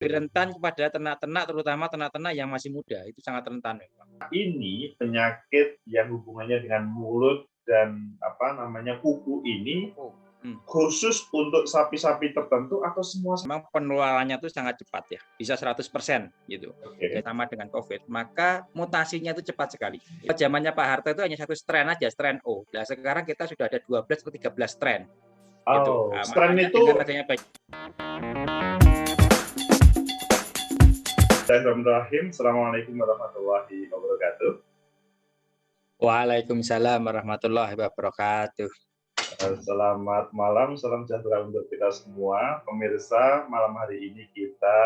rentan kepada ternak-ternak, terutama ternak-ternak yang masih muda, itu sangat rentan memang. Ini penyakit yang hubungannya dengan mulut dan kuku ini Oh, khusus untuk sapi-sapi tertentu atau semua? memang penularannya itu sangat cepat ya, bisa 100% gitu. Oke. Sama dengan COVID, maka mutasinya itu cepat sekali. Zamannya Pak Harto itu hanya satu strain aja, strain O. Nah, sekarang kita sudah ada 12 atau 13 strain. Gitu. Oh, Nah, strain makanya itu dengan adanya Bismillahirrahmanirrahim. Assalamualaikum warahmatullahi wabarakatuh. Waalaikumsalam warahmatullahi wabarakatuh. Selamat malam, salam sejahtera untuk kita semua. Pemirsa, malam hari ini kita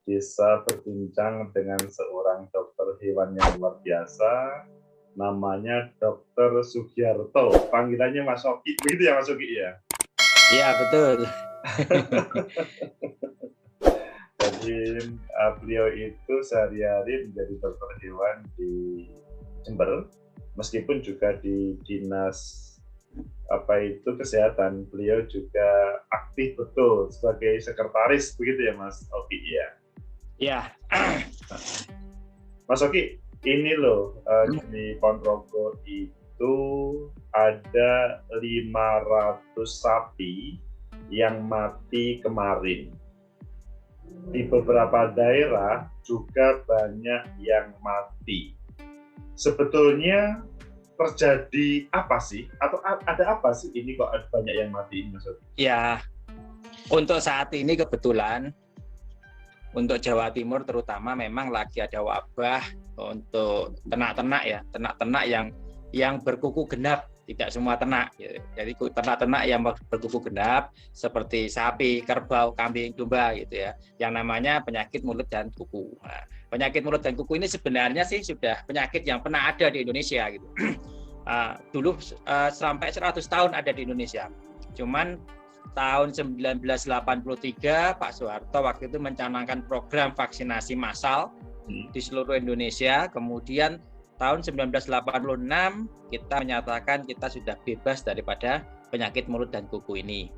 bisa berbincang dengan seorang dokter hewan yang luar biasa. Namanya Dr. Sugiarto. Panggilannya Mas Oki. Begitu ya Mas Oki ya? Iya, betul. Jadi beliau itu sehari-hari menjadi dokter hewan di Jember, meskipun juga di dinas kesehatan, beliau juga aktif betul sebagai sekretaris, begitu ya Mas Oki ya? Iya. Mas Oki, ini loh di Ponorogo itu ada 500 sapi yang mati kemarin. Di beberapa daerah juga banyak yang mati. Sebetulnya terjadi apa sih? Atau ada apa sih ini kok banyak yang mati ini, Mas? Ya, untuk saat ini kebetulan untuk Jawa Timur terutama memang lagi ada wabah untuk ternak-ternak ya, ternak-ternak yang berkuku genap. Tidak semua ternak, jadi ternak-ternak yang berkuku genap seperti sapi, kerbau, kambing, domba gitu ya, yang namanya penyakit mulut dan kuku. Nah, penyakit mulut dan kuku ini sebenarnya sih sudah penyakit yang pernah ada di Indonesia gitu. Dulu sampai 100 tahun ada di Indonesia. Cuman tahun 1983 Pak Soeharto waktu itu mencanangkan program vaksinasi massal di seluruh Indonesia. Kemudian tahun 1986 kita menyatakan kita sudah bebas daripada penyakit mulut dan kuku ini.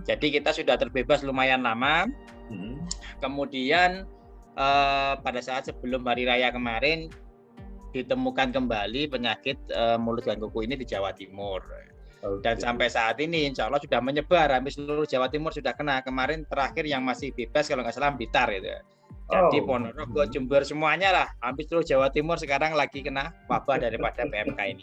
Jadi kita sudah terbebas lumayan lama. Kemudian pada saat sebelum hari raya kemarin ditemukan kembali penyakit mulut dan kuku ini di Jawa Timur. Dan sampai saat ini insya Allah sudah menyebar, hampir seluruh Jawa Timur sudah kena. Kemarin terakhir yang masih bebas kalau nggak salah Blitar gitu. Jadi Ponorogo, Jember semuanya lah, hampir seluruh Jawa Timur sekarang lagi kena wabah daripada PMK ini.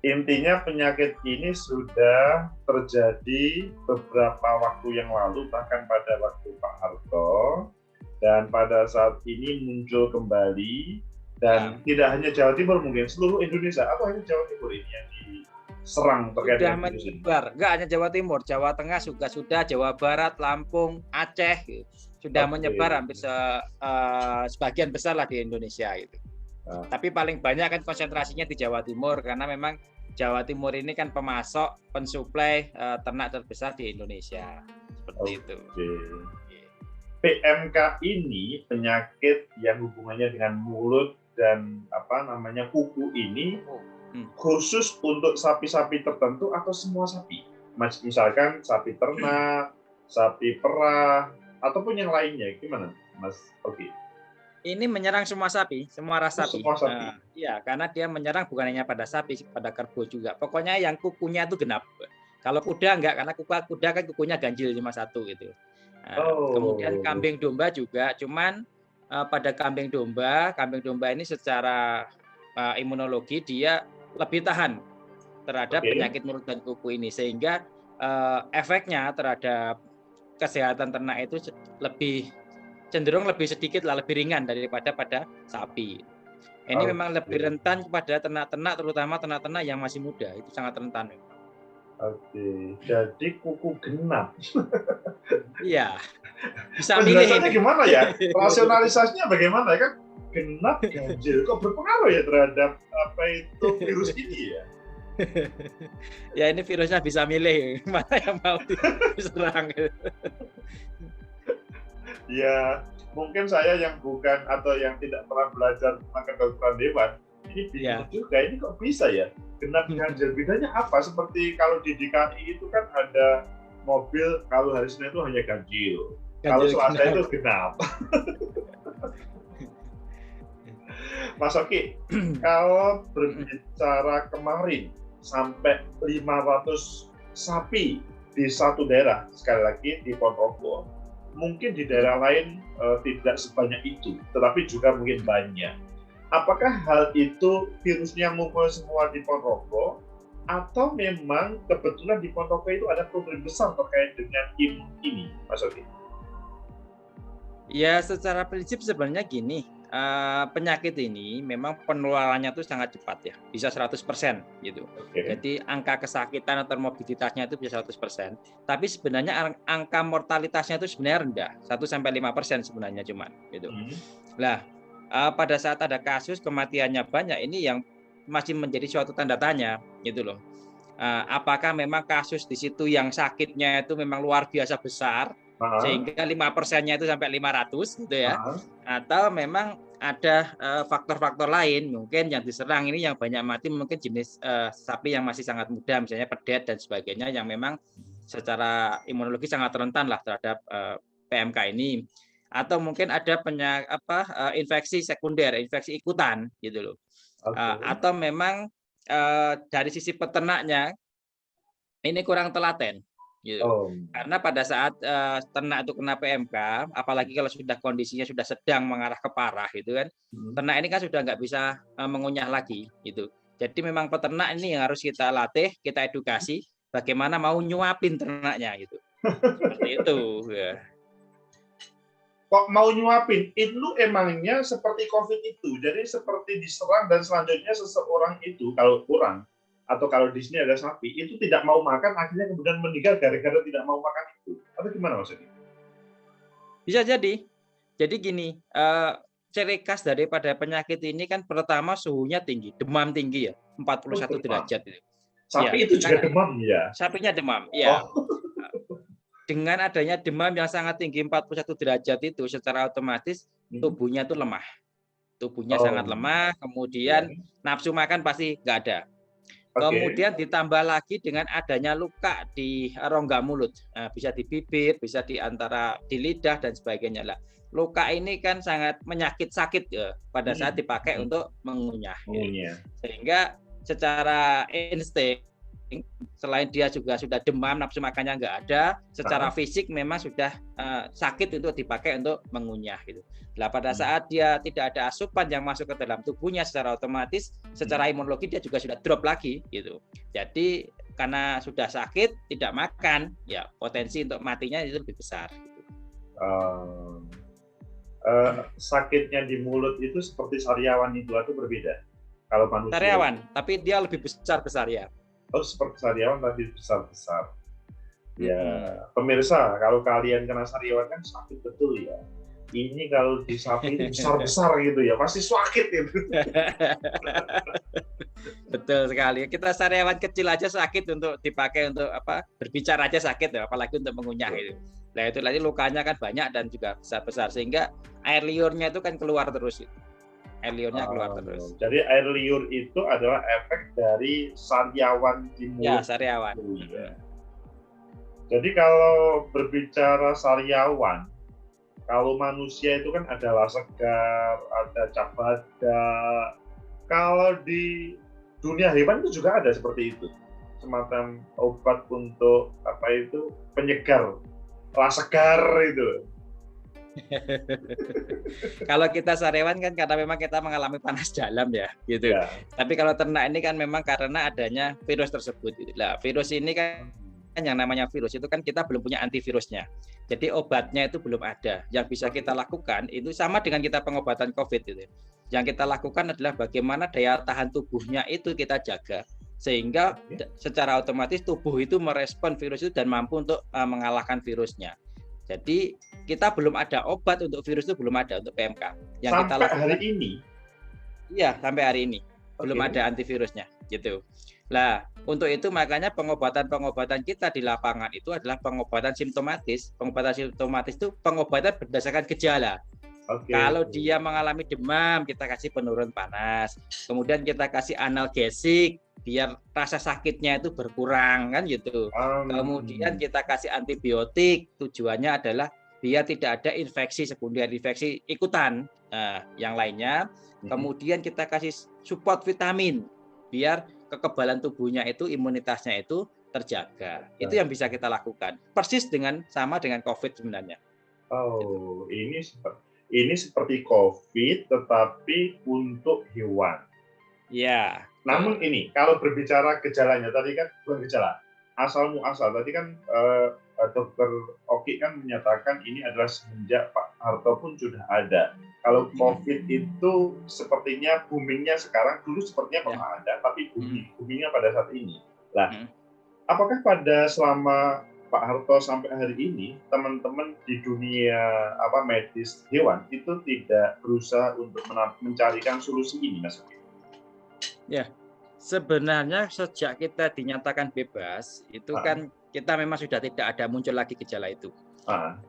Intinya penyakit ini sudah terjadi beberapa waktu yang lalu, bahkan pada waktu Pak Harto, dan pada saat ini muncul kembali, dan tidak hanya Jawa Timur, mungkin seluruh Indonesia, atau hanya Jawa Timur ini yang diserang terkait dengan virus ini? Nggak hanya Jawa Timur, Jawa Tengah juga sudah, Jawa Barat, Lampung, Aceh gitu. Sudah menyebar hampir sebagian besar lah di Indonesia gitu. Tapi paling banyak kan konsentrasinya di Jawa Timur karena memang Jawa Timur ini kan pemasok, pensuplai ternak terbesar di Indonesia. Seperti itu. PMK ini penyakit yang hubungannya dengan mulut dan kuku ini khusus untuk sapi-sapi tertentu atau semua sapi? Misalkan sapi ternak, sapi perah, ataupun yang lainnya, gimana, Mas Oki? Ini menyerang semua sapi, semua ras sapi. Semua sapi. Iya, karena dia menyerang bukan hanya pada sapi, pada kerbau juga. Pokoknya yang kukunya itu genap. Kalau kuda enggak, karena kuda kan kukunya ganjil cuma satu gitu. Kemudian kambing domba juga, cuman pada kambing domba ini secara imunologi dia lebih tahan terhadap penyakit mulut dan kuku ini, sehingga efeknya terhadap kesehatan ternak itu cenderung lebih sedikit lah, lebih ringan daripada pada sapi. Ini memang lebih rentan kepada ternak-ternak, terutama ternak-ternak yang masih muda, itu sangat rentan. Jadi kuku genap. Iya. Bisa milih ini. Gimana ya? Rasionalisasinya bagaimana kan? Genap ganjil kok berpengaruh ya terhadap virus ini ya? Ya ini virusnya bisa milih mana yang mau diserang. Ya mungkin saya yang bukan atau yang tidak pernah belajar tentang kedokteran hewan ini bingung juga, ini kok bisa ya genap ganjil, bedanya apa? Seperti kalau di DKI itu kan ada mobil kalau hari Senin itu hanya ganjil. Kalau Selasa itu genap. Mas Oki, kalau berbicara kemarin sampai 500 sapi di satu daerah, sekali lagi di Ponorogo, mungkin di daerah lain tidak sebanyak itu, tetapi juga mungkin banyak. Apakah hal itu virusnya ngumpul semua di Ponorogo, atau memang kebetulan di Ponorogo itu ada problem besar terkait dengan imun ini, Mas Oki? Ya, secara prinsip sebenarnya gini, penyakit ini memang penularannya itu sangat cepat ya, bisa 100% gitu. Okay. Jadi angka kesakitan atau morbiditasnya itu bisa 100%, tapi sebenarnya angka mortalitasnya itu sebenarnya rendah, 1-5% sebenarnya cuman gitu. Nah, pada saat ada kasus kematiannya banyak, ini yang masih menjadi suatu tanda tanya gitu loh. Apakah memang kasus di situ yang sakitnya itu memang luar biasa besar, sehingga 5%-nya itu sampai 500 gitu ya, atau memang ada faktor-faktor lain mungkin yang diserang ini yang banyak mati mungkin jenis sapi yang masih sangat muda, misalnya pedet dan sebagainya, yang memang secara imunologi sangat rentan lah terhadap PMK ini, atau mungkin ada infeksi sekunder, infeksi ikutan gitu loh. Atau memang dari sisi peternaknya ini kurang telaten gitu. Karena pada saat ternak itu kena PMK, apalagi kalau sudah kondisinya sudah sedang mengarah ke parah gitu kan, ternak ini kan sudah nggak bisa mengunyah lagi gitu. Jadi memang peternak ini yang harus kita latih, kita edukasi bagaimana mau nyuapin ternaknya gitu. Seperti itu ya. Kok mau nyuapin? Itu emangnya seperti COVID itu. Jadi seperti diserang dan selanjutnya seseorang itu, kalau kurang atau kalau di sini ada sapi, itu tidak mau makan, akhirnya kemudian meninggal gara-gara tidak mau makan itu. Atau gimana maksudnya? Bisa jadi. Jadi gini, ciri khas daripada penyakit ini kan pertama suhunya tinggi, demam tinggi ya, 41 derajat. Sapi ya, itu juga demam ya? Sapinya demam, ya. Dengan adanya demam yang sangat tinggi 41 derajat itu secara otomatis tubuhnya itu lemah. Tubuhnya sangat lemah, kemudian nafsu makan pasti nggak ada. Kemudian ditambah lagi dengan adanya luka di rongga mulut, bisa di bibir, bisa di antara di lidah dan sebagainya lah. Luka ini kan sangat sakit ya pada saat dipakai untuk mengunyah. Sehingga secara insting, selain dia juga sudah demam, nafsu makannya nggak ada, secara fisik memang sudah sakit untuk dipakai untuk mengunyah gitu. Nah, pada saat dia tidak ada asupan yang masuk ke dalam tubuhnya, secara otomatis, secara imunologi dia juga sudah drop lagi gitu. Jadi karena sudah sakit, tidak makan, ya potensi untuk matinya itu lebih besar. Gitu. Sakitnya di mulut itu seperti sariawan itu atau berbeda? Kalau manusia. Sariawan, tapi dia lebih besar ya. Oh, seperti sariawan tapi besar-besar. Ya, pemirsa, kalau kalian kena sariawan kan sakit betul ya. Ini kalau di sapi itu besar-besar gitu ya, pasti sakit itu. Betul sekali. Kita sariawan kecil aja sakit untuk dipakai untuk berbicara aja sakit ya, apalagi untuk mengunyah itu. Nah itu lagi lukanya kan banyak dan juga besar-besar sehingga air liurnya itu kan keluar terus. Air liurnya keluar terus. Jadi air liur itu adalah efek dari sariawan di mulut. Ya, sariawan. Jadi kalau berbicara sariawan, kalau manusia itu kan ada lasegar, ada cabada. Kalau di dunia hewan itu juga ada seperti itu. Semacam obat untuk penyegar, lasegar itu. Kalau kita sariawan kan karena memang kita mengalami panas dalam ya, gitu. Ya. Tapi kalau ternak ini kan memang karena adanya virus tersebut. Nah, virus ini kan yang namanya virus itu kan kita belum punya antivirusnya. Jadi obatnya itu belum ada. Yang bisa kita lakukan itu sama dengan kita pengobatan COVID itu. Yang kita lakukan adalah bagaimana daya tahan tubuhnya itu kita jaga. Sehingga secara otomatis tubuh itu merespon virus itu dan mampu untuk mengalahkan virusnya. Jadi kita belum ada obat untuk virus itu, belum ada untuk PMK. Yang sampai kita lakukan hari ini? Iya, sampai hari ini. Belum ada antivirusnya gitu. Nah, untuk itu makanya pengobatan kita di lapangan itu adalah pengobatan simptomatis. Pengobatan simptomatis itu pengobatan berdasarkan gejala. Oke. Kalau dia mengalami demam, kita kasih penurun panas. Kemudian kita kasih analgesik biar rasa sakitnya itu berkurang kan gitu. Kemudian kita kasih antibiotik, tujuannya adalah biar tidak ada infeksi sekunder, infeksi ikutan. Nah, yang lainnya, kemudian kita kasih support vitamin biar kekebalan tubuhnya itu, imunitasnya itu terjaga. Itu yang bisa kita lakukan. Persis sama dengan COVID sebenarnya. Oh, ini seperti COVID tetapi untuk hewan. Ya. Namun ini kalau berbicara gejalanya tadi kan bukan gejala, asal muasal tadi kan Dokter Oki kan menyatakan ini adalah semenjak Pak Harto pun sudah ada. Kalau COVID itu sepertinya boomingnya sekarang, dulu sepertinya pernah ada, tapi boomingnya pada saat ini. Lah, apakah pada selama Pak Harto sampai hari ini teman-teman di dunia medis hewan itu tidak berusaha untuk mencarikan solusi ini, Mas? Ya, sebenarnya sejak kita dinyatakan bebas, itu kan kita memang sudah tidak ada muncul lagi gejala itu.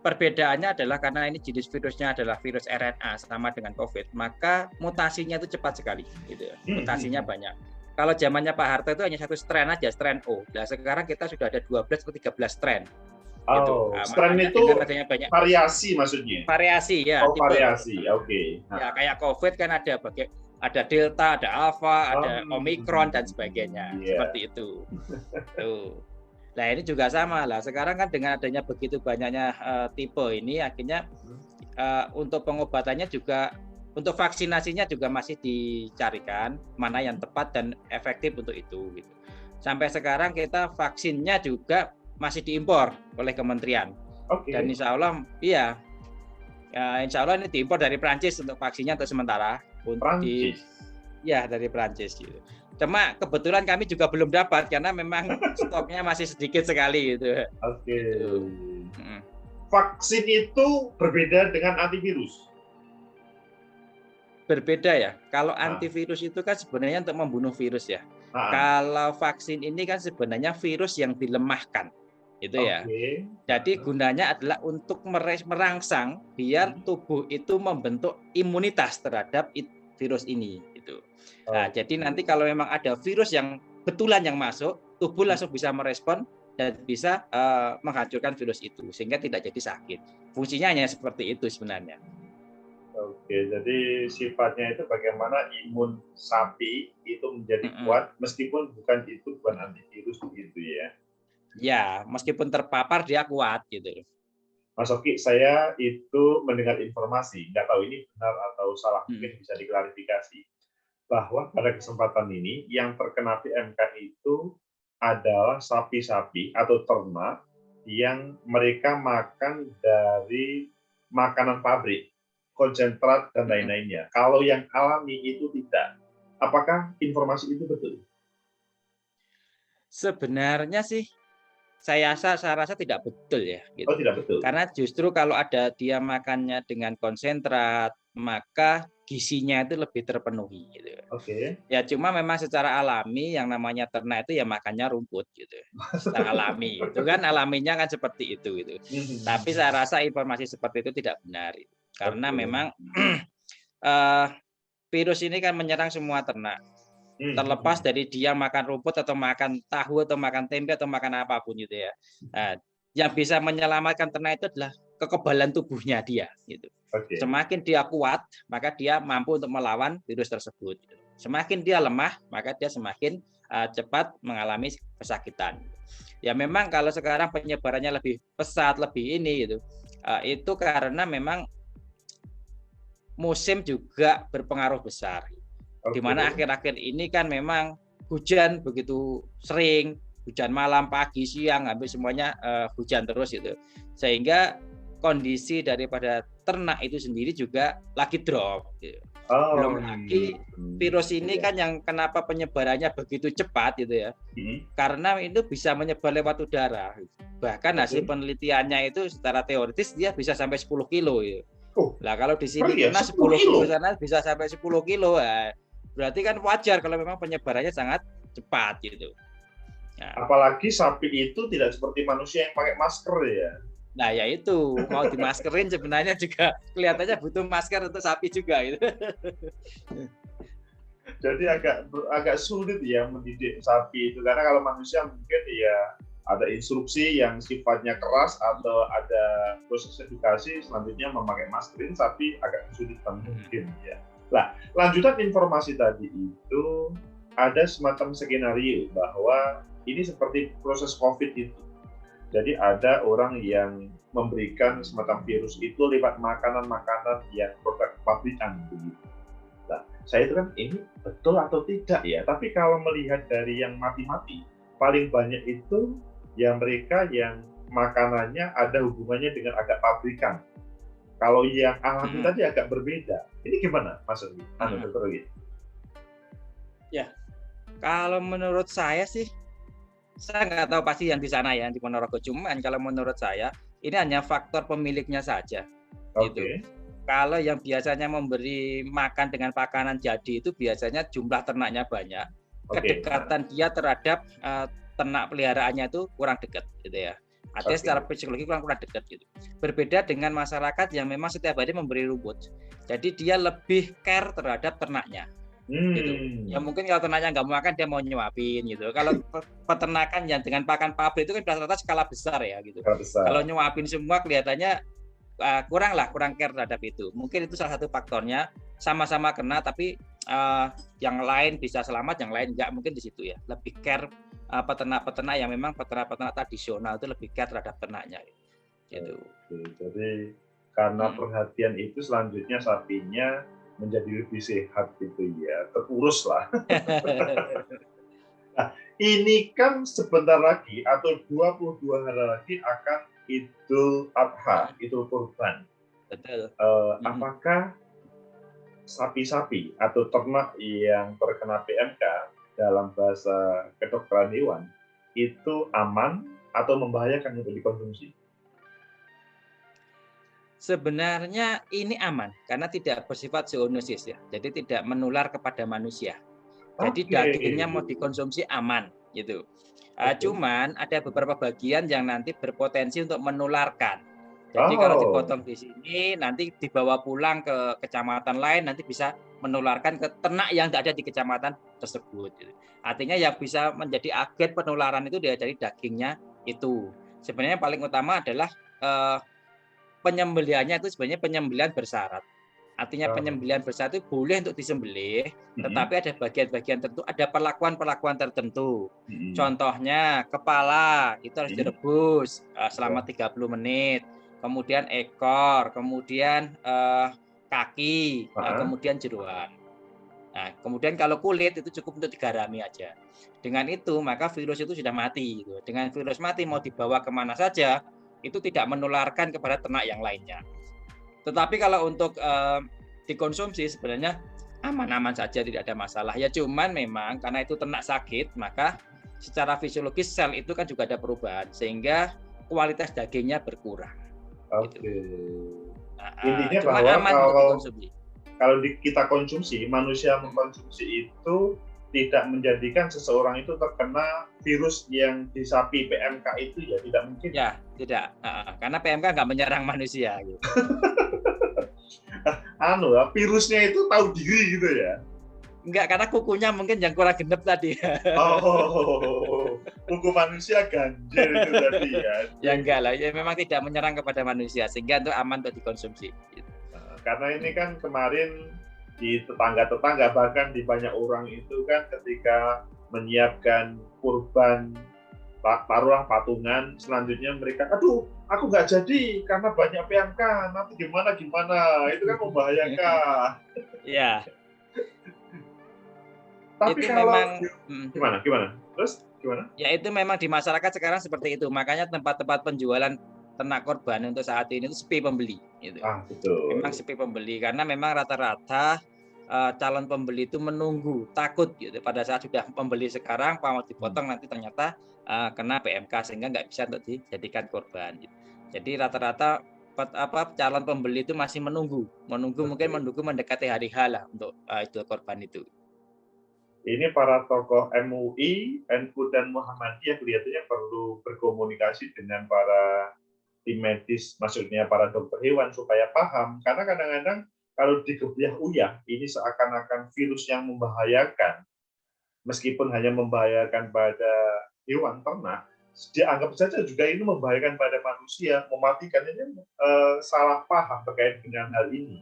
Perbedaannya adalah karena ini jenis virusnya adalah virus RNA sama dengan COVID, maka mutasinya itu cepat sekali. Gitu. Mutasinya banyak. Kalau zamannya Pak Harto itu hanya satu strain aja, strain O. Nah, sekarang kita sudah ada 12 atau 13 strain. Oh, gitu. Strain itu banyak variasi maksudnya? Variasi, ya. Oh, variasi, oke. Ya, kayak COVID kan ada Delta, ada Alpha, ada Omicron dan sebagainya, seperti itu. Tuh. Nah ini juga sama lah. Sekarang kan dengan adanya begitu banyaknya tipe ini, akhirnya untuk pengobatannya juga, untuk vaksinasinya juga masih dicarikan mana yang tepat dan efektif untuk itu. Gitu. Sampai sekarang kita vaksinnya juga masih diimpor oleh kementerian. Dan insya Allah, insya Allah ini diimpor dari Prancis untuk vaksinnya untuk sementara. Prancis? Ya, dari Prancis gitu. Cuma kebetulan kami juga belum dapat karena memang stoknya masih sedikit sekali gitu. Gitu. Vaksin itu berbeda dengan antivirus? Berbeda ya. Kalau antivirus itu kan sebenarnya untuk membunuh virus ya. Kalau vaksin ini kan sebenarnya virus yang dilemahkan. Itu ya. Jadi gunanya adalah untuk merangsang biar tubuh itu membentuk imunitas terhadap virus ini gitu. Nah, jadi nanti kalau memang ada virus yang betulan yang masuk, tubuh langsung bisa merespon dan bisa menghancurkan virus itu sehingga tidak jadi sakit. Fungsinya hanya seperti itu sebenarnya. Oke, jadi sifatnya itu bagaimana imun sapi itu menjadi kuat meskipun bukan antivirus begitu ya. Ya, meskipun terpapar dia kuat gitu. Mas Oki, saya itu mendengar informasi, nggak tahu ini benar atau salah, mungkin bisa diklarifikasi, bahwa pada kesempatan ini yang terkena PMK itu adalah sapi-sapi atau ternak yang mereka makan dari makanan pabrik, konsentrat dan lain-lainnya. Kalau yang alami itu tidak. Apakah informasi itu betul? Sebenarnya sih saya rasa tidak betul ya. Gitu. Oh, tidak betul. Karena justru kalau ada dia makannya dengan konsentrat, maka gizinya itu lebih terpenuhi. Gitu. Ya cuma memang secara alami yang namanya ternak itu ya makannya rumput gitu. Secara alami. Itu kan alaminya kan seperti itu. Gitu. Tapi saya rasa informasi seperti itu tidak benar. Karena memang virus ini kan menyerang semua ternak. Terlepas dari dia makan rumput atau makan tahu atau makan tempe atau makan apapun gitu ya. Nah, yang bisa menyelamatkan ternak itu adalah kekebalan tubuhnya dia gitu. Semakin dia kuat, maka dia mampu untuk melawan virus tersebut. Semakin dia lemah, maka dia semakin cepat mengalami kesakitan. Ya memang kalau sekarang penyebarannya lebih pesat, lebih ini gitu. Itu karena memang musim juga berpengaruh besar. Di mana akhir-akhir ini kan memang hujan begitu sering, hujan malam, pagi, siang, hampir semuanya hujan terus gitu. Sehingga kondisi daripada ternak itu sendiri juga lagi drop. Gitu. Belum lagi virus ini kan yang kenapa penyebarannya begitu cepat gitu ya. Karena itu bisa menyebar lewat udara. Bahkan hasil penelitiannya itu secara teoritis dia bisa sampai 10 kilo. Gitu. Lah kalau di sini kena 10 kilo, sana bisa sampai 10 kilo. Berarti kan wajar kalau memang penyebarannya sangat cepat gitu. Apalagi sapi itu tidak seperti manusia yang pakai masker ya. Nah, ya itu mau dimaskerin sebenarnya juga kelihatannya butuh masker untuk sapi juga gitu. Jadi agak sulit ya mendidik sapi itu, karena kalau manusia mungkin ya ada instruksi yang sifatnya keras atau ada proses edukasi selanjutnya memakai masker. Ini sapi agak kesulitan mungkin ya. Nah, lanjutan informasi tadi itu ada semacam skenario bahwa ini seperti proses COVID itu. Jadi ada orang yang memberikan semacam virus itu lewat makanan-makanan yang produk pabrikan begitu. Nah, saya itu kan ini betul atau tidak ya? Tapi kalau melihat dari yang mati-mati, paling banyak itu yang mereka yang makanannya ada hubungannya dengan agak pabrikan. Kalau yang alami tadi agak berbeda. Ini gimana, Mas Ogi? Dr. Ogi? Ya, kalau menurut saya sih, saya nggak tahu pasti yang di sana ya, di Ponorogo. Cuman kalau menurut saya, ini hanya faktor pemiliknya saja. Gitu. Kalau yang biasanya memberi makan dengan makanan jadi itu biasanya jumlah ternaknya banyak. Kedekatan dia terhadap ternak peliharaannya itu kurang dekat, gitu ya. Artinya secara psikologi kurang dekat gitu. Berbeda dengan masyarakat yang memang setiap hari memberi rumput. Jadi dia lebih care terhadap ternaknya. Gitu. Ya mungkin kalau ternaknya nggak mau makan dia mau nyuapin gitu. Kalau peternakan yang dengan pakan pabrik itu kan rata-rata skala besar ya gitu. Kalau nyuapin semua kelihatannya kurang care terhadap itu. Mungkin itu salah satu faktornya, sama-sama kena tapi yang lain bisa selamat, yang lain enggak, mungkin di situ ya. Lebih care peternak-peternak yang memang peternak-peternak tradisional itu lebih care terhadap ternaknya gitu. Jadi karena perhatian itu selanjutnya sapinya menjadi lebih sehat gitu ya, terurus lah. Nah, ini kan sebentar lagi atau 22 hari lagi akan Idul Adha, Idul Kurban. Betul. Apakah sapi-sapi atau ternak yang terkena PMK dalam bahasa kedokteran hewan itu aman atau membahayakan untuk dikonsumsi? Sebenarnya ini aman karena tidak bersifat zoonosis ya, jadi tidak menular kepada manusia. Jadi dagingnya mau dikonsumsi aman gitu. Cuman ada beberapa bagian yang nanti berpotensi untuk menularkan. Jadi kalau dipotong di sini, nanti dibawa pulang ke kecamatan lain, nanti bisa menularkan ke ternak yang tidak ada di kecamatan tersebut. Artinya yang bisa menjadi agen penularan itu dari dagingnya itu. Sebenarnya paling utama adalah penyembelihannya itu sebenarnya penyembelihan bersyarat. Artinya penyembelihan bersyarat itu boleh untuk disembelih, tetapi ada bagian-bagian tertentu, ada perlakuan-perlakuan tertentu. Contohnya kepala itu harus direbus selama 30 menit, kemudian ekor, kemudian kaki, kemudian jeroan. Nah, kemudian kalau kulit itu cukup untuk digarami aja. Dengan itu maka virus itu sudah mati. Dengan virus mati mau dibawa kemana saja, itu tidak menularkan kepada ternak yang lainnya. Tetapi kalau untuk dikonsumsi sebenarnya aman-aman saja, tidak ada masalah. Ya cuman memang karena itu ternak sakit, maka secara fisiologis sel itu kan juga ada perubahan sehingga kualitas dagingnya berkurang. Intinya cuma bahwa aman untuk dikonsumsi. Kalau kita konsumsi, manusia mengkonsumsi itu tidak menjadikan seseorang itu terkena virus yang di sapi PMK itu ya, tidak mungkin. Ya, tidak. Karena PMK nggak menyerang manusia. Gitu. Virusnya itu tahu diri gitu ya? Enggak, karena kukunya mungkin yang kurang genep tadi. Kuku manusia ganjil itu tadi ya? Ya enggak lah, ya memang tidak menyerang kepada manusia, sehingga itu aman untuk dikonsumsi. Gitu. Karena ini kan kemarin di tetangga-tetangga, bahkan di banyak orang itu kan ketika menyiapkan kurban, taruhlah patungan, selanjutnya mereka, aduh aku nggak jadi karena banyak PMK, nanti gimana, itu kan membahayakan. Iya. Tapi itu kalau memang gimana? Terus gimana? Ya itu memang di masyarakat sekarang seperti itu, makanya tempat-tempat penjualan ternak korban untuk saat ini itu sepi pembeli. Gitu. Betul. Memang sepi pembeli karena memang rata-rata calon pembeli itu menunggu, takut gitu pada saat sudah pembeli sekarang mau dipotong nanti ternyata kena PMK sehingga nggak bisa untuk dijadikan korban. Gitu. Jadi rata-rata calon pembeli itu masih menunggu mungkin mendekati hari H lah untuk itu korban itu. Ini para tokoh MUI, NU dan Muhammadiyah kelihatannya perlu berkomunikasi dengan para tim medis, maksudnya para dokter hewan supaya paham, karena kadang-kadang kalau dikebyah-uyah ini seakan-akan virus yang membahayakan, meskipun hanya membahayakan pada hewan ternak, dianggap saja juga ini membahayakan pada manusia, mematikan. Ini salah paham terkait dengan hal ini.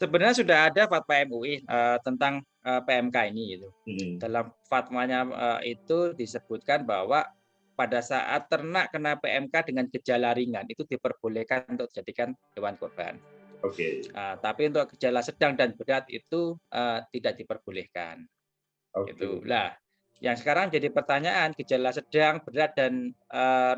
Sebenarnya sudah ada fatwa MUI tentang PMK ini gitu. Dalam fatwanya itu disebutkan bahwa pada saat ternak kena PMK dengan gejala ringan itu diperbolehkan untuk dijadikan hewan kurban. Oke. Tapi untuk gejala sedang dan berat itu tidak diperbolehkan. Gitu. Lah, yang sekarang jadi pertanyaan, gejala sedang, berat dan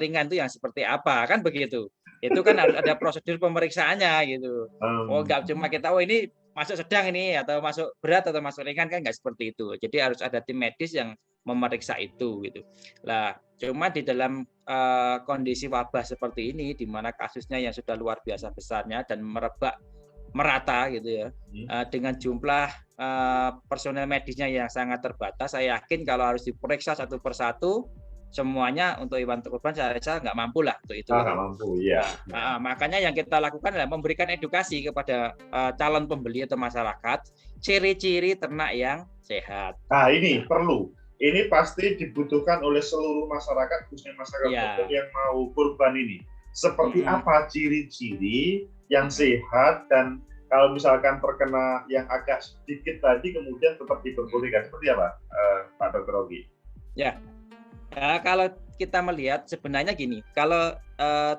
ringan itu yang seperti apa, kan begitu? Itu kan harus ada prosedur pemeriksaannya gitu. Oh, nggak cuma kita, oh ini masuk sedang ini atau masuk berat atau masuk ringan, kan nggak seperti itu. Jadi harus ada tim medis yang memeriksa itu gitu. Lah, cuma di dalam kondisi wabah seperti ini, di mana kasusnya yang sudah luar biasa besarnya dan merebak merata gitu ya, dengan jumlah personel medisnya yang sangat terbatas, saya yakin kalau harus diperiksa satu persatu semuanya untuk hewan kurban saya rasa nggak mampu lah untuk itu. Nggak mampu, ya. Makanya yang kita lakukan adalah memberikan edukasi kepada calon pembeli atau masyarakat ciri-ciri ternak yang sehat. Nah, ini perlu. Ini pasti dibutuhkan oleh seluruh masyarakat, khususnya masyarakat yang mau kurban ini. Seperti apa ciri-ciri yang sehat, dan kalau misalkan terkena yang agak sedikit tadi kemudian tetap diperbolehkan. Seperti apa, Pak Dr. Ogi? Ya. Kalau kita melihat sebenarnya gini, kalau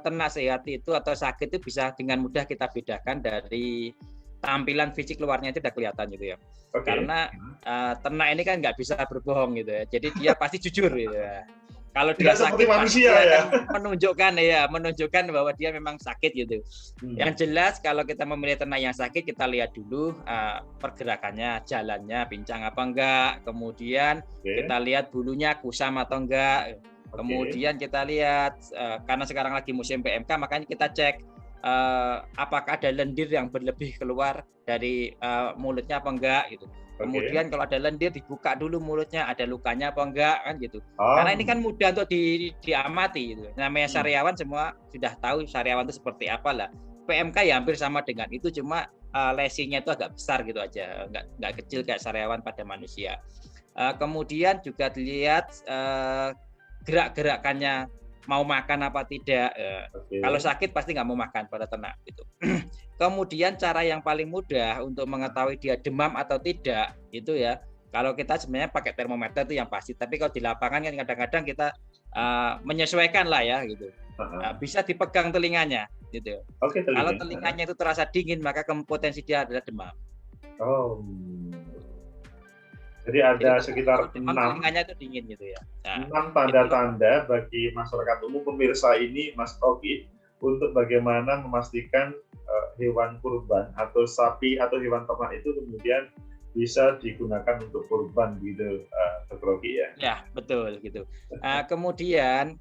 ternak sehat itu atau sakit itu bisa dengan mudah kita bedakan dari tampilan fisik luarnya itu udah kelihatan gitu ya. Karena ternak ini kan nggak bisa berbohong gitu ya. Jadi dia pasti jujur gitu ya. Kalau dia sakit manusia dia ya. menunjukkan bahwa dia memang sakit gitu. Yang jelas kalau kita memilih ternak yang sakit, kita lihat dulu pergerakannya, jalannya pincang apa enggak, kemudian kita lihat bulunya kusam atau enggak, kemudian kita lihat karena sekarang lagi musim PMK, makanya kita cek apakah ada lendir yang berlebih keluar dari mulutnya apa enggak gitu. Kemudian kalau ada lendir dibuka dulu mulutnya, ada lukanya apa enggak kan gitu. Karena ini kan mudah untuk diamati gitu. Namanya sariawan semua sudah tahu sariawan itu seperti apa lah. PMK ya hampir sama dengan itu, cuma lesinya itu agak besar gitu aja, enggak kecil kayak sariawan pada manusia. Kemudian juga dilihat gerak-gerakannya mau makan apa tidak. Kalau sakit pasti nggak mau makan pada ternak gitu. Kemudian cara yang paling mudah untuk mengetahui dia demam atau tidak itu ya, kalau kita sebenarnya pakai termometer itu yang pasti. Tapi kalau di lapangan kan kadang-kadang kita menyesuaikan lah ya gitu. Bisa dipegang telinganya gitu. Kalau telinganya itu terasa dingin maka potensi dia adalah demam. Jadi ada sekitar 6 telinganya itu dingin gitu ya. 6 tanda-tanda bagi masyarakat umum pemirsa ini, Mas Ogi, untuk bagaimana memastikan hewan kurban atau sapi atau hewan ternak itu kemudian bisa digunakan untuk kurban gitu, Dr. Ogi ya. Ya, betul gitu. Kemudian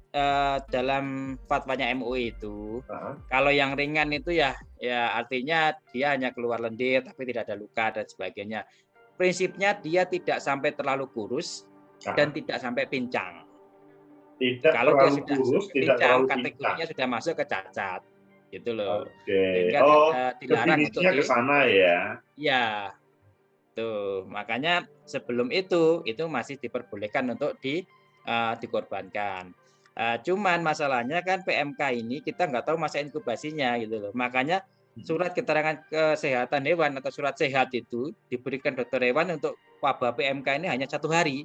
dalam fatwanya MUI itu, kalau yang ringan itu ya artinya dia hanya keluar lendir tapi tidak ada luka dan sebagainya. Prinsipnya dia tidak sampai terlalu kurus dan tidak sampai pincang. Kalau dia sudah kurus, pincang, kategorinya sudah masuk ke cacat, gitu loh. Dilarang untuk ke sana ya. Ya, tuh makanya sebelum itu masih diperbolehkan untuk dikorbankan. Cuman masalahnya kan PMK ini kita nggak tahu masa inkubasinya gitu loh. Makanya surat keterangan kesehatan hewan atau surat sehat itu diberikan dokter hewan untuk wabah PMK ini hanya 1 hari.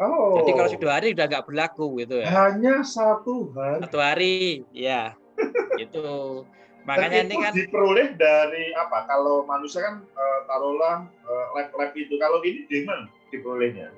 Jadi kalau sudah hari udah nggak berlaku gitu ya. Hanya 1 hari. 1 hari, ya. Gitu. Makanya ini kan diperoleh dari apa? Kalau manusia kan taruhlah lab itu. Kalau ini di mana diperolehnya?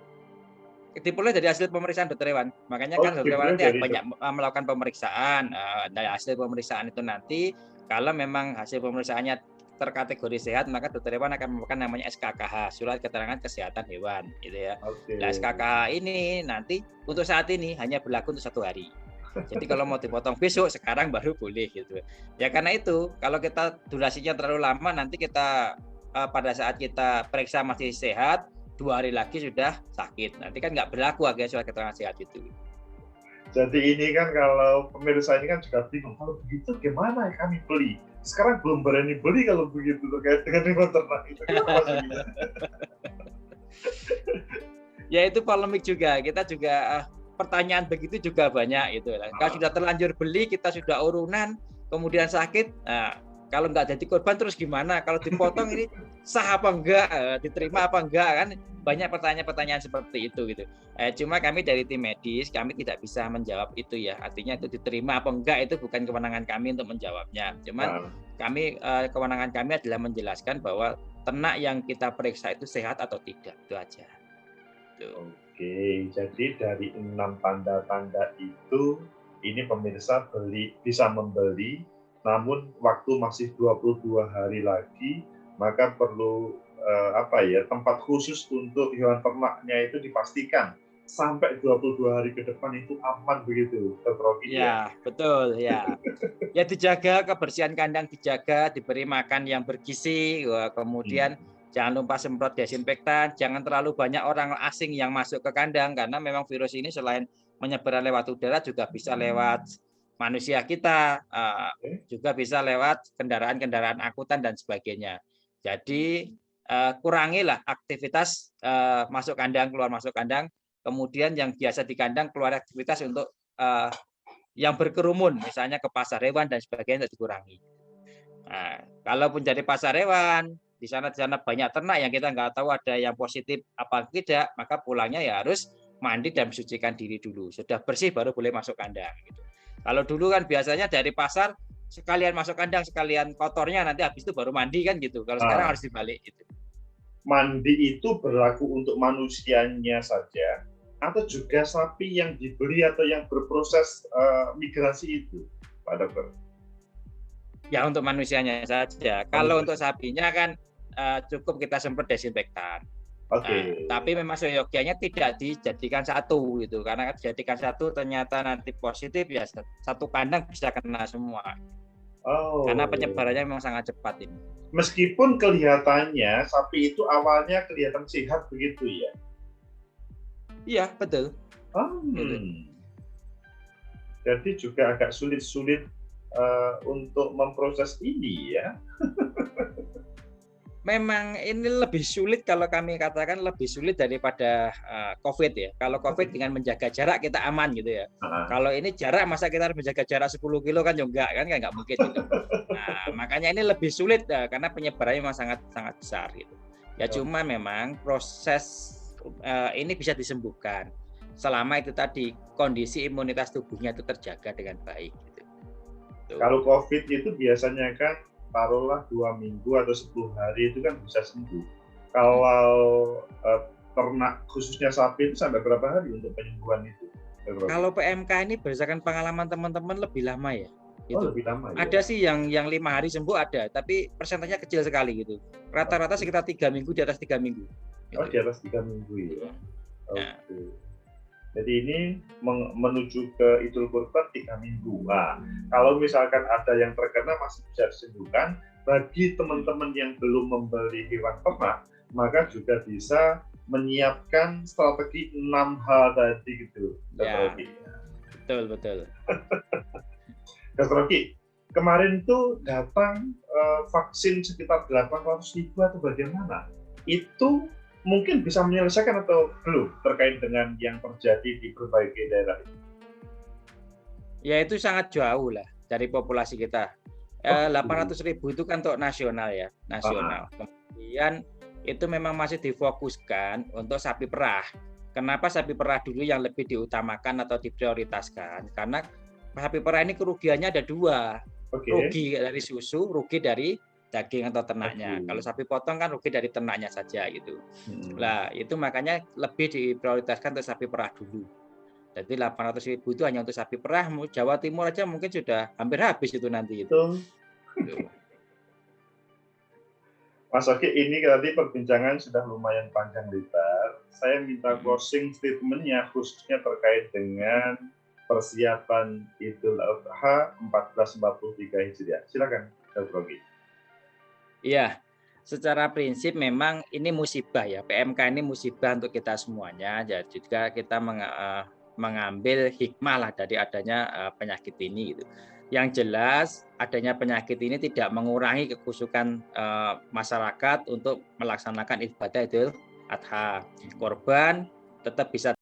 Diperoleh dari hasil pemeriksaan dokter hewan. Makanya kan dokter hewan nanti banyak melakukan pemeriksaan. Dari hasil pemeriksaan itu nanti kalau memang hasil pemeriksaannya terkategori sehat, maka dokter hewan akan memberikan namanya SKKH, surat keterangan kesehatan hewan, gitu ya. Nah, SKKH ini nanti untuk saat ini hanya berlaku untuk 1 hari. Jadi kalau mau dipotong besok, sekarang baru boleh gitu. Ya karena itu, kalau kita durasinya terlalu lama, nanti kita pada saat kita periksa masih sehat, 2 hari lagi sudah sakit. Nanti kan nggak berlaku aja surat keterangan sehat itu. Jadi ini kan kalau pemirsa ini kan juga bingung, kalau begitu gimana kami beli? Sekarang belum berani beli kalau begitu terkait dengan hewan ternak itu. Kenapa gitu? Ya itu polemik juga. Kita juga pertanyaan begitu juga banyak itu. Kalau sudah terlanjur beli, kita sudah urunan, kemudian sakit. Nah, kalau nggak jadi korban terus gimana? Kalau dipotong ini sah apa enggak? Diterima apa enggak kan? Banyak pertanyaan-pertanyaan seperti itu gitu. Cuma kami dari tim medis, kami tidak bisa menjawab itu ya. Artinya itu diterima apa enggak itu bukan kewenangan kami untuk menjawabnya. Cuman kami kewenangan kami adalah menjelaskan bahwa ternak yang kita periksa itu sehat atau tidak. Itu aja. Oke, jadi dari 6 tanda-tanda itu, ini pemirsa bisa membeli, namun waktu masih 22 hari lagi, maka perlu tempat khusus untuk hewan ternaknya itu dipastikan sampai 22 hari ke depan itu aman begitu, Dr. Rocky. Ya, betul ya. Ya dijaga kebersihan kandang, dijaga, diberi makan yang bergizi, kemudian jangan lupa semprot desinfektan, jangan terlalu banyak orang asing yang masuk ke kandang karena memang virus ini selain menyebar lewat udara juga bisa lewat manusia kita, juga bisa lewat kendaraan-kendaraan angkutan dan sebagainya. Jadi kurangilah aktivitas masuk kandang, keluar masuk kandang, kemudian yang biasa di kandang keluar aktivitas untuk yang berkerumun, misalnya ke pasar hewan dan sebagainya dikurangi. Nah, kalaupun jadi pasar hewan, di sana banyak ternak yang kita nggak tahu ada yang positif apa tidak, maka pulangnya ya harus mandi dan mensucikan diri dulu. Sudah bersih baru boleh masuk kandang. Gitu. Kalau dulu kan biasanya dari pasar sekalian masuk kandang, sekalian kotornya nanti habis itu baru mandi kan gitu. Kalau sekarang harus dibalik gitu. Mandi itu berlaku untuk manusianya saja, atau juga sapi yang dibeli atau yang berproses migrasi itu, Pak Dokter? Ya untuk manusianya saja. Kalau untuk sapinya kan cukup kita semprot desinfektan. Oke. Tapi memang seyogyanya tidak dijadikan satu gitu, karena dijadikan satu ternyata nanti positif ya satu kandang bisa kena semua. Karena penyebarannya memang sangat cepat ini. Meskipun kelihatannya sapi itu awalnya kelihatan sehat begitu ya? Iya betul. Gitu. Jadi juga agak sulit-sulit untuk memproses ini ya. Memang ini lebih sulit kalau kami katakan lebih sulit daripada COVID ya. Kalau COVID dengan menjaga jarak kita aman gitu ya. Kalau ini jarak masa kita harus menjaga jarak 10 kilo kan juga kan nggak mungkin gitu. Nah, makanya ini lebih sulit karena penyebarannya memang sangat besar gitu. Ya cuma memang proses ini bisa disembuhkan selama itu tadi kondisi imunitas tubuhnya itu terjaga dengan baik. Gitu. Kalau COVID itu biasanya kan taruhlah 2 minggu atau 10 hari itu kan bisa sembuh. Kalau ternak khususnya sapi itu sampai berapa hari untuk penyembuhan itu? Kalau PMK ini berdasarkan pengalaman teman-teman lebih lama ya. Gitu. Lebih lama ya. Ada sih yang 5 hari sembuh ada, tapi persentasenya kecil sekali gitu. Rata-rata sekitar 3 minggu, di atas 3 minggu. Gitu. Di atas 3 minggu ya. Oke. Jadi ini menuju ke Idul Kurban 3 minggu. Nah, kalau misalkan ada yang terkena masih bisa disembuhkan. Bagi teman-teman yang belum membeli hewan ternak, maka juga bisa menyiapkan strategi 6 hal tadi gitu. Ya, betul. Dr. Rocky, kemarin tuh datang vaksin sekitar 800.000 atau bagaimana? Itu mungkin bisa menyelesaikan atau belum terkait dengan yang terjadi di berbagai daerah ini? Ya itu sangat jauh lah dari populasi kita. 800.000 itu kan untuk nasional ya, nasional. Kemudian itu memang masih difokuskan untuk sapi perah. Kenapa sapi perah dulu yang lebih diutamakan atau diprioritaskan? Karena sapi perah ini kerugiannya ada 2. Rugi dari susu, rugi dari daging atau ternaknya. Kalau sapi potong kan rugi dari ternaknya saja gitu. Nah, itu makanya lebih diprioritaskan untuk sapi perah dulu. Jadi 800.000 itu hanya untuk sapi perah. Jawa Timur aja mungkin sudah hampir habis itu nanti itu. Mas Oki, ini tadi perbincangan sudah lumayan panjang lebar. Saya minta closing statement-nya khususnya terkait dengan persiapan Idul Adha 1443 Hijriah. Silakan, Dr. Oki. Iya, secara prinsip memang ini musibah ya. PMK ini musibah untuk kita semuanya. Jadi juga kita mengambil hikmah lah dari adanya penyakit ini gitu. Yang jelas adanya penyakit ini tidak mengurangi kekhusyukan masyarakat untuk melaksanakan ibadah Idul Adha. Korban tetap bisa